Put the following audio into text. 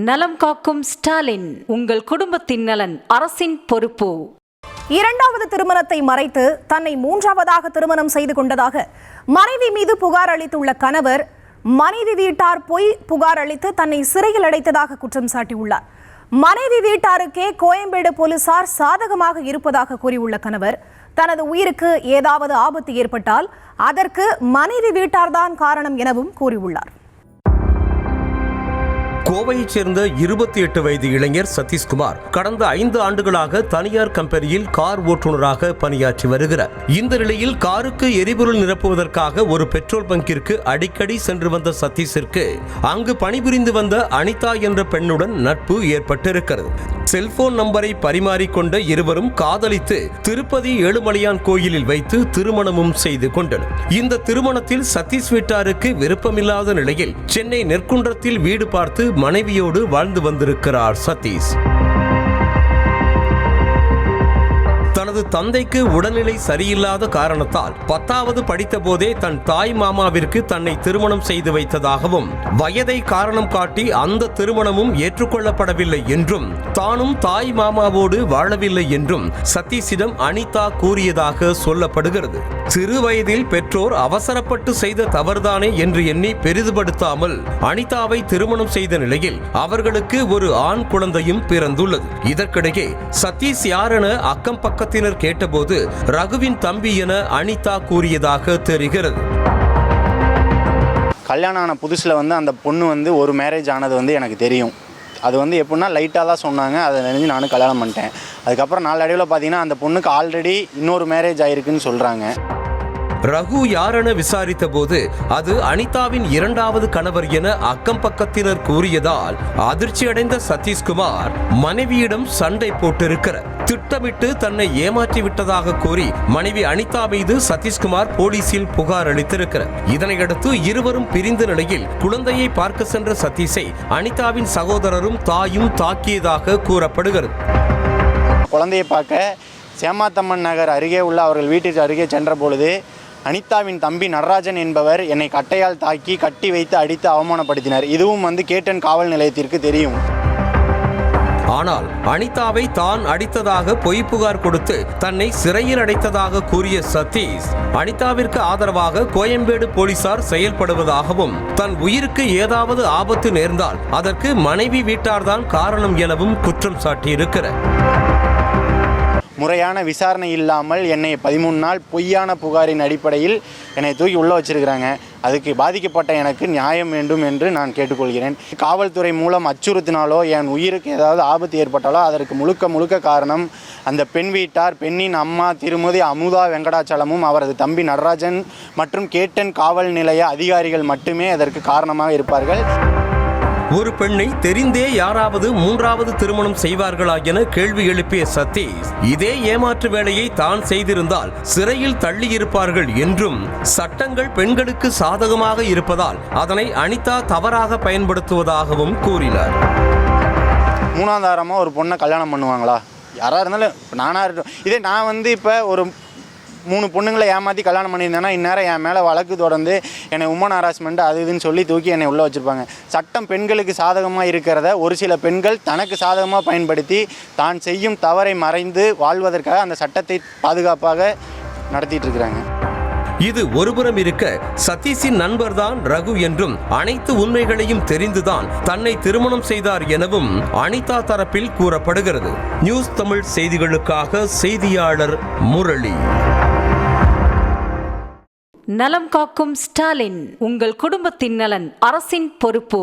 நலம் காக்கும் ஸ்டாலின், உங்கள் குடும்பத்தின் நலன் அரசின் பொறுப்பு. இரண்டாவது திருமணத்தை மறைத்து தன்னை மூன்றாவதாக திருமணம் செய்து கொண்டதாக மனைவி மீது புகார் அளித்துள்ள கணவர், மனைவி வீட்டார் பொய் புகார் அளித்து தன்னை சிறையில் அடைத்ததாக குற்றம் சாட்டியுள்ளார். மனைவி வீட்டாருக்கே கோயம்பேடு போலீசார் சாதகமாக இருப்பதாக கூறியுள்ள கணவர், தனது உயிருக்கு ஏதாவது ஆபத்து ஏற்பட்டால் அதற்கு மனைவி வீட்டார்தான் காரணம் எனவும் கூறியுள்ளார். கோவையைச் சேர்ந்த 28 வயது இளைஞர் சதீஷ்குமார் கடந்த 5 ஆண்டுகளாக தனியார் கம்பெனியில் கார் ஓட்டுநராக பணியாற்றி வருகிறார். இந்த நிலையில் காருக்கு எரிபொருள் நிரப்புவதற்காக ஒரு பெட்ரோல் பங்கிற்கு அடிக்கடி சென்று வந்த சதீஷிற்கு அங்கு பணிபுரிந்து வந்த அனிதா என்ற பெண்ணுடன் நட்பு ஏற்பட்டிருக்கிறது. செல்போன் நம்பரை பரிமாறிக்கொண்ட இருவரும் காதலித்து திருப்பதி ஏழுமலையான் கோயிலில் வைத்து திருமணமும் செய்து கொண்டனர். இந்த திருமணத்தில் சதீஷ் வீட்டாருக்கு விருப்பமில்லாத நிலையில் சென்னை நெற்குன்றத்தில் வீடு பார்த்து மனைவியோடு வாழ்ந்து வந்திருக்கிறார் சதீஷ். தனது தந்தைக்கு உடல்நிலை சரியில்லாத காரணத்தால் 10வது படித்த போதே தன் தாய் மாமாவிற்கு தன்னை திருமணம் செய்து வைத்ததாகவும், வயதை காரணம் காட்டி அந்த திருமணமும் ஏற்றுக்கொள்ளப்படவில்லை என்றும், தானும் தாய் மாமாவோடு வாழவில்லை என்றும் சதீஷிடம் அனிதா கூறியதாக சொல்லப்படுகிறது. சிறு வயதில் பெற்றோர் அவசரப்பட்டு செய்த தவறுதானே என்று எண்ணி பெரிதுபடுத்தாமல் அனிதாவை திருமணம் செய்த நிலையில் அவர்களுக்கு ஒரு ஆண் குழந்தையும் பிறந்துள்ளது. இதற்கிடையே சதீஷ் யாரென அக்கம் பக்கத்தினர் கேட்டபோது ரகுவின் தம்பி என அனிதா கூறியதாக தெரிகிறது. கல்யாணம் ஆன புதுசில் அந்த பொண்ணு ஒரு மேரேஜ் ஆனது எனக்கு தெரியும். அது எப்படின்னா லைட்டாக தான் சொன்னாங்க. அதை நினைஞ்சு நானும் கல்யாணம் பண்ணிட்டேன். அதுக்கப்புறம் நாளடைவில் பார்த்தீங்கன்னா அந்த பொண்ணுக்கு ஆல்ரெடி இன்னொரு மேரேஜ் ஆயிருக்குன்னு சொல்கிறாங்க. ரகு யாரென விசாரித்த போது அது அனிதாவின் 2வது கணவர் என அக்கம் பக்கத்தினர் கூறியதால் அதிர்ச்சியடைந்த சதீஷ்குமார் மனைவியிடம் சண்டை போட்டிருக்கிறார். திட்டமிட்டு தன்னை ஏமாற்றி விட்டதாக கூறி மனைவி அனிதா மீது சதீஷ்குமார் போலீசில் புகார் அளித்திருக்கிறார். இதனையடுத்து இருவரும் பிரிந்த நிலையில் குழந்தையை பார்க்க சென்ற சதீஷை அனிதாவின் சகோதரரும் தாயும் தாக்கியதாக கூறப்படுகிறது. குழந்தையை பார்க்க சேமாத்தம்மன் நகர் அருகே உள்ள அவர்கள் வீட்டிற்கு அருகே சென்ற பொழுது அனிதாவின் தம்பி நடராஜன் என்பவர் என்னை கட்டையால் தாக்கி கட்டி வைத்து அடித்து அவமானப்படுத்தினார். இதுவும் கேட்டன் காவல் நிலையத்திற்கு தெரியும். ஆனால் அனிதாவை தான் அடித்ததாக பொய் புகார் கொடுத்து தன்னை சிறையில் அடைத்ததாக கூறிய சதீஷ், அனிதாவிற்கு ஆதரவாக கோயம்பேடு போலீசார் செயல்படுவதாகவும், தன் உயிருக்கு ஏதாவது ஆபத்து நேர்ந்தால் அதற்கு மனைவி வீட்டார்தான் காரணம் எனவும் குற்றம் சாட்டியிருக்கிறார். முறையான விசாரணை இல்லாமல் என்னை 13 நாள் பொய்யான புகாரின் அடிப்படையில் என்னை தூக்கி உள்ளே வச்சிருக்கிறாங்க. அதுக்கு பாதிக்கப்பட்ட எனக்கு நியாயம் வேண்டும் என்று நான் கேட்டுக்கொள்கிறேன். காவல்துறை மூலம் அச்சுறுத்தினாலோ என் உயிருக்கு ஏதாவது ஆபத்து ஏற்பட்டாலோ அதற்கு முழுக்க காரணம் அந்த பெண் வீட்டார், பெண்ணின் அம்மா திருமதி அமுதா வெங்கடாச்சலமும் அவரது தம்பி நடராஜன் மற்றும் கேட்டன் காவல் நிலைய அதிகாரிகள் மட்டுமே அதற்கு காரணமாக இருப்பார்கள். ஒரு பெண்ணை தெரிந்தே யாராவது 3வது திருமணம் செய்வார்களா என கேள்வி எழுப்பிய சதீஷ், இதே ஏமாற்று வேலையை தான் செய்திருந்தால் சிறையில் தள்ளியிருப்பார்கள் என்றும், சட்டங்கள் பெண்களுக்கு சாதகமாக இருப்பதால் அதனை அனிதா தவறாக பயன்படுத்துவதாகவும் கூறினார். 3வது வாரமாக ஒரு பொண்ணை கல்யாணம் பண்ணுவாங்களா? யாராக இருந்தாலும் நானாக இருக்கட்டும். இதே நான் இப்போ ஒரு 3 பொண்ணுங்களை ஏமாற்றி கல்யாணம் பண்ணியிருந்தேன்னா இந்நேரம் என் மேலே வழக்கு தொடர்ந்து என்னை உமன் ஹராஸ்மெண்ட் அது இதுன்னு சொல்லி தூக்கி என்னை உள்ளே வச்சுருப்பாங்க. சட்டம் பெண்களுக்கு சாதகமாக இருக்கிறத ஒரு சில பெண்கள் தனக்கு சாதகமாக பயன்படுத்தி தான் செய்யும் தவறை மறைந்து வாழ்வதற்காக அந்த சட்டத்தை பாதுகாப்பாக நடத்திட்டு இருக்கிறாங்க. இது ஒருபுறம் இருக்க, சதீஷின் நண்பர்தான் ரகு என்றும் அனைத்து உண்மைகளையும் தெரிந்துதான் தன்னை திருமணம் செய்தார் எனவும் அனிதா தரப்பில் கூறப்படுகிறது. நியூஸ் தமிழ் செய்திகளுக்காக செய்தியாளர் முரளி. நலம் காக்கும் ஸ்டாலின், உங்கள் குடும்பத்தின் நலன் அரசின் பொறுப்பு.